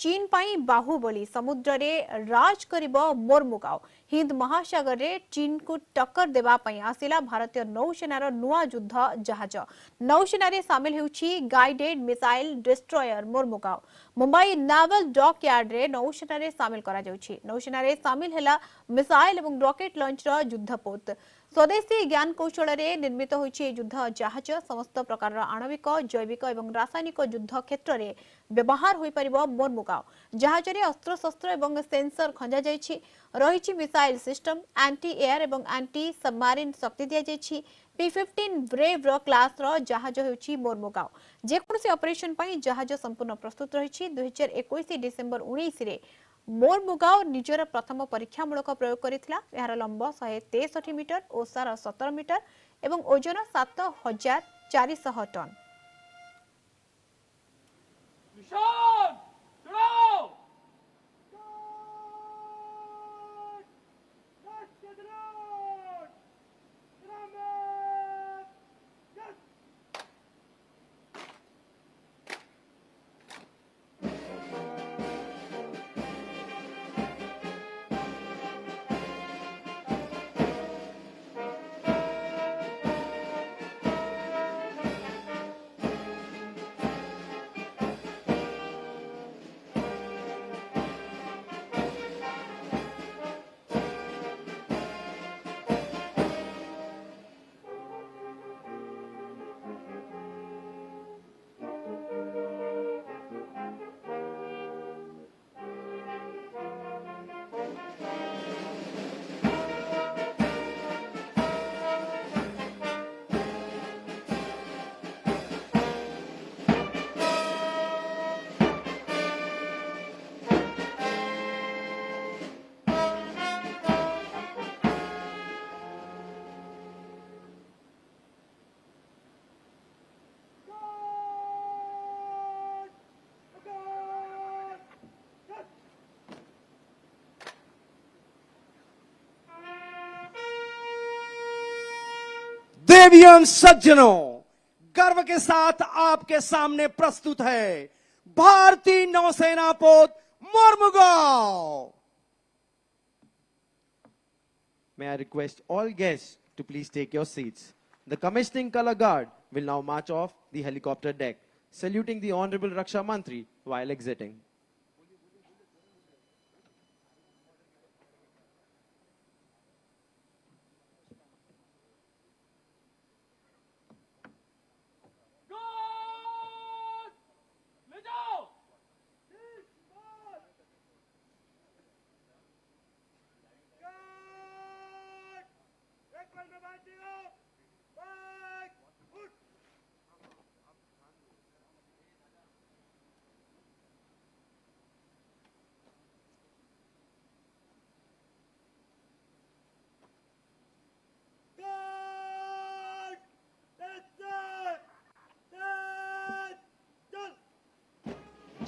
चीन पाई बाहुबली समुद्र रे राज करिबो मोरमुगाओ हिंद महासागर रे चीन को टक्कर देवा पई आसिला भारतीय नौसेनार नुआ युद्ध जहाज नौसेना रे शामिल हेउछि guided missile destroyer Mormugao Mumbai naval dock yard रे नौसेना रे शामिल करा जाउछि नौसेना रे शामिल हेला मिसाइल एवं रॉकेट लॉन्चर युद्धपोत स्वदेशी ज्ञान कौशल रे निर्मित होइछि युद्ध जहाज समस्त प्रकार आणविक जैविक एवं रासायनिक युद्ध क्षेत्र रे व्यवहार होई परिबो मोरमुगाओ जहाज रे अस्त्र शस्त्र एवं सेंसर खंजा जाइछि रहिछि मिसाइल सिस्टम एंटी एयर एवं एंटी सबमरीन शक्ति दिया जाइछि P-15 ब्रेव रो क्लास रो जहाज होइछि मोरमुगाओ जेकोसी ऑपरेशन पई जहाज संपूर्ण प्रस्तुत रहिछि 2021 डिसेंबर 19 रे मोरमुगाओ निजर प्रथम परीक्षामूलक प्रयोग करिथिला यार लंब 163 मीटर ओसार 17 मीटर एवं ओजन 7400 टन देवियों सज्जनों, गर्व के साथ आपके सामने प्रस्तुत है भारतीय नौसेना पोत Mormugao. May I request all guests to please take your seats. The commissioning color guard will now march off the helicopter deck, saluting the Honorable Raksha Mantri while exiting.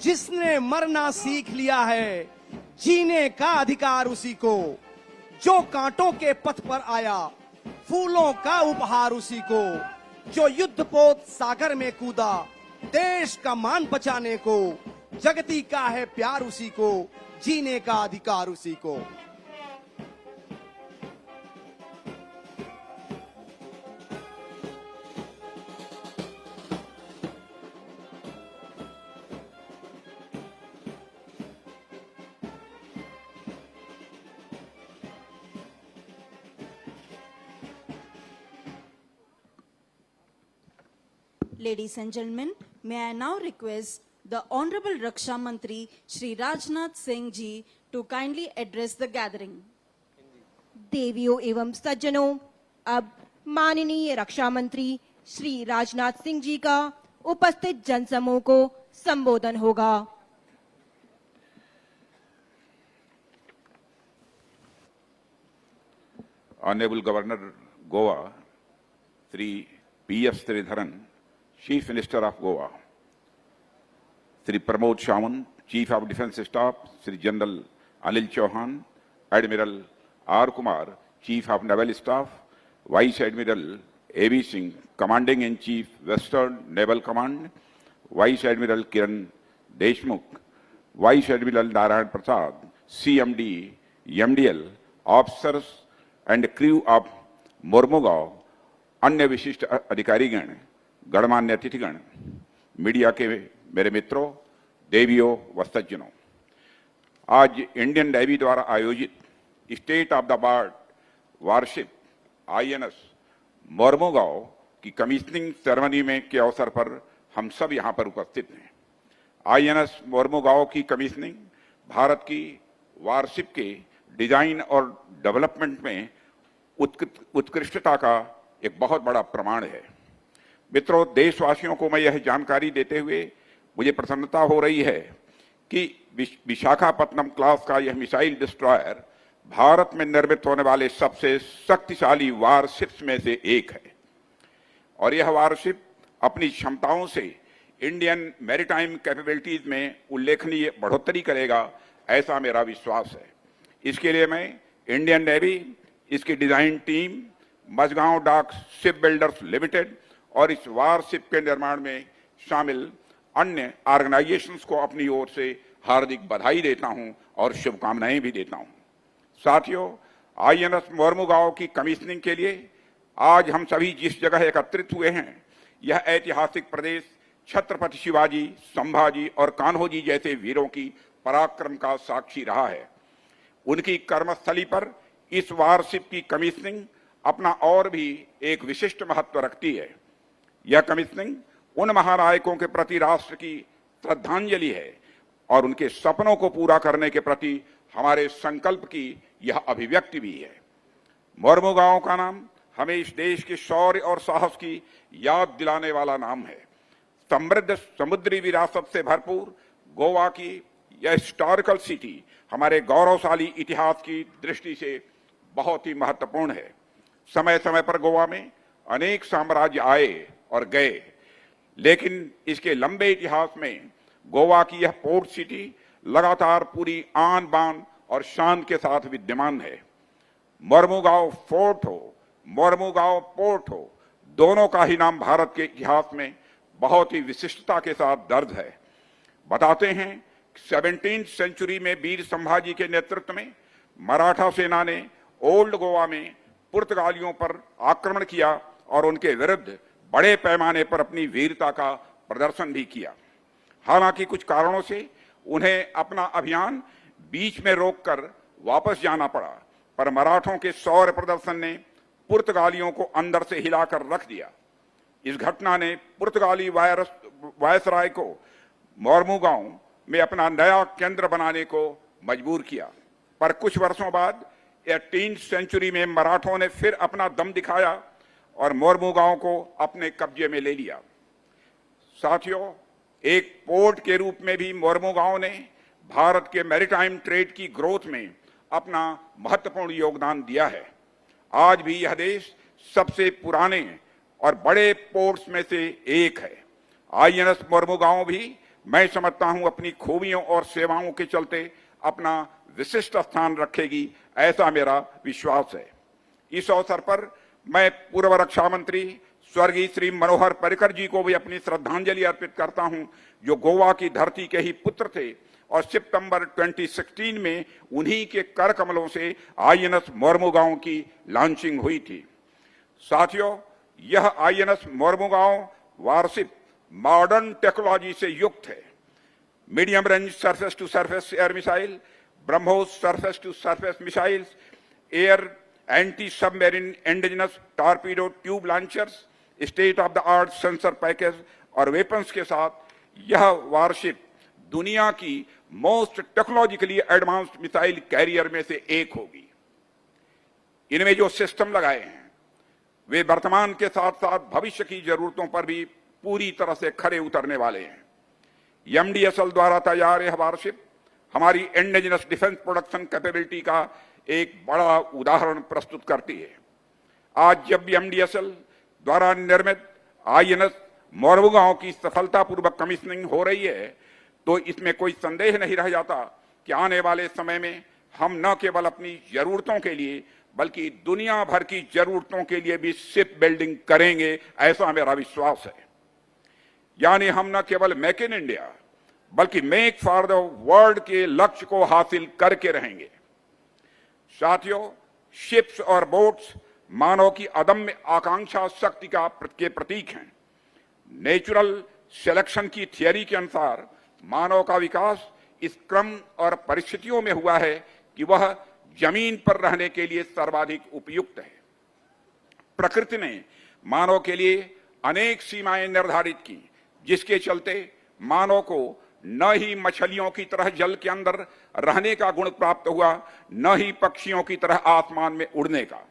जिसने मरना सीख लिया है, जीने का अधिकार उसी को, जो कांटों के पथ पर आया, फूलों का उपहार उसी को, जो युद्धपोत सागर में कूदा, देश का मान बचाने को, जगती का है प्यार उसी को, जीने का अधिकार उसी को। Ladies and gentlemen, may I now request the Honorable Raksha Mantri Shri Rajnath Singh ji to kindly address the gathering. देवियों एवं सज्जनों, अब माननीय रक्षा मंत्री श्री राजनाथ सिंह जी का उपस्थित जनसमूह को संबोधन होगा। Honorable Governor Goa, Sri P.S. Sridharan, Chief Minister of Goa, Sri Pramod Shaman, Chief of Defence Staff, Sri General Anil Chauhan, Admiral R. Kumar, Chief of Naval Staff, Vice Admiral A.B. Singh, Commanding-in-Chief, Western Naval Command, Vice Admiral Kiran Deshmukh, Vice Admiral Narayan Prasad, CMD, MDL, officers and crew of Mormugao, अन्य विशिष्ट अधिकारीगण, गणमान्य अतिथिगण, media के मेरे मित्रों, देवियों व सज्जनों, आज इंडियन नेवी द्वारा आयोजित state of the art warship INS Mormugao की कमीशनिंग सेरेमनी में के अवसर पर हम सब यहां पर उपस्थित हैं। INS मोरमुगांव की कमीशनिंग भारत की वारशिप के डिजाइन और डेवलपमेंट में उत्कृष्टता का एक बहुत बड़ा प्रमाण है। मित्रों, देशवासियों को मैं यह जानकारी देते हुए मुझे प्रसन्नता हो रही है कि विशाखापत्तनम क्लास का यह मिसाइल डिस्ट्रॉयर भारत में निर्मित होने वाले सबसे शक्तिशाली वारशिप्स में से एक है और यह वारशिप अपनी क्षमताओं से इंडियन मैरीटाइम कैपेबिलिटीज में उल्लेखनीय बढ़ोतरी करेगा, ऐसा मेरा विश्वास है। इसके लिए मैं इंडियन नेवी, इसकी डिजाइन टीम, मझगांव डाक शिप बिल्डर्स लिमिटेड और इस वारशिप के निर्माण में शामिल अन्य ऑर्गेनाइजेशंस को अपनी ओर से हार्दिक बधाई देता हूं और शुभकामनाएं भी देता हूं। साथियों, INS मोरमुगांव की कमीशनिंग के लिए आज हम सभी जिस जगह एकत्रित हुए हैं, यह ऐतिहासिक प्रदेश छत्रपति शिवाजी, संभाजी और कान्होजी जैसे वीरों की पराक्रम का साक्षी रहा है। उनकी कर्मस्थली पर इस वारशिप की कमीशनिंग अपना और भी एक विशिष्ट महत्व रखती है। यह कमीशनिंग उन महानायकों के प्रति राष्ट्र की श्रद्धांजलि है और उनके सपनों को पूरा करने के प्रति हमारे संकल्प की यह अभिव्यक्ति भी है। मोरमुगांव का नाम हमें इस देश के शौर्य और साहस की याद दिलाने वाला नाम है। समृद्ध समुद्री विरासत से भरपूर गोवा की यह हिस्टोरिकल सिटी हमारे गौरवशाली इतिहास की दृष्टि से बहुत ही महत्वपूर्ण है। समय समय पर गोवा में अनेक साम्राज्य आए और गए, लेकिन इसके लंबे इतिहास में गोवा की यह पोर्ट सिटी लगातार पूरी आन बान और शान के साथ विद्यमान है। मोरमुगांव फोर्ट हो, मोरमुगांव पोर्ट हो, दोनों का ही नाम भारत के इतिहास में बहुत ही विशिष्टता के साथ दर्ज है। बताते हैं 17वीं सेंचुरी में वीर संभाजी के नेतृत्व में मराठा सेना ने ओल्ड गोवा में पुर्तगालियों पर आक्रमण किया और उनके विरुद्ध बड़े पैमाने पर अपनी वीरता का प्रदर्शन भी किया। हालांकि कुछ कारणों से उन्हें अपना अभियान बीच में रोककर वापस जाना पड़ा, पर मराठों के शौर्य प्रदर्शन ने पुर्तगालियों को अंदर से हिलाकर रख दिया। इस घटना ने पुर्तगाली वायसराय को मोरमुगांव में अपना नया केंद्र बनाने को मजबूर किया, पर कुछ वर्षों बाद 18वीं सेंचुरी में मराठों ने फिर अपना दम दिखाया और मोरमुगांव को अपने कब्जे में ले लिया। साथियों, एक पोर्ट के रूप में भी मोरमुगांव ने भारत के मैरीटाइम ट्रेड की ग्रोथ में अपना महत्वपूर्ण योगदान दिया है। आज भी यह देश सबसे पुराने और बड़े पोर्ट्स में से एक है। INS मोरमुगांव भी मैं समझता हूं अपनी खूबियों और सेवाओं के चलते अपना विशिष्ट स्थान रखेगी, ऐसा मेरा विश्वास है। इस अवसर पर मैं पूर्व रक्षा मंत्री स्वर्गीय श्री मनोहर पर्रिकर जी को भी अपनी श्रद्धांजलि अर्पित करता हूं, जो गोवा की धरती के ही पुत्र थे और सितंबर 2016 में उन्हीं के कर कमलों से INS मोरमुगांव की लॉन्चिंग हुई थी। साथियों, यह INS Mormugao warship modern technology से युक्त है। Medium range surface to surface air missile, BrahMos surface to surface missiles, air anti submarine indigenous torpedo tube launchers, state of the art sensor package और वेपन्स के साथ यह वारशिप दुनिया की most technologically advanced missile carrier में से एक होगी। इनमें जो सिस्टम लगाए हैं वे वर्तमान के साथ साथ भविष्य की जरूरतों पर भी पूरी तरह से खरे उतरने वाले हैं। MDSL द्वारा तैयार यह वारशिप हमारी इंडिजिनस डिफेंस प्रोडक्शन कैपेबिलिटी का एक बड़ा उदाहरण प्रस्तुत करती है। आज जब भी MDSL द्वारा निर्मित INS मोरमुगांव की सफलतापूर्वक कमीशनिंग हो रही है, तो इसमें कोई संदेह नहीं रह जाता कि आने वाले समय में हम न केवल अपनी जरूरतों के लिए बल्कि दुनिया भर की जरूरतों के लिए भी शिप बिल्डिंग करेंगे, ऐसा मेरा विश्वास है। यानी हम न केवल मेक इन इंडिया बल्कि मेक फॉर द वर्ल्ड के लक्ष्य को हासिल करके रहेंगे। साथियों, शिप्स और बोट्स मानव की अदम्य आकांक्षा शक्ति के प्रतीक हैं। नेचुरल सिलेक्शन की थियरी के अनुसार मानव का विकास इस क्रम और परिस्थितियों में हुआ है कि वह जमीन पर रहने के लिए सर्वाधिक उपयुक्त है। प्रकृति ने मानव के लिए अनेक सीमाएं निर्धारित की, जिसके चलते मानव को न ही मछलियों की तरह जल के अंदर रहने का गुण प्राप्त हुआ, न ही पक्षियों की तरह आसमान में उड़ने का।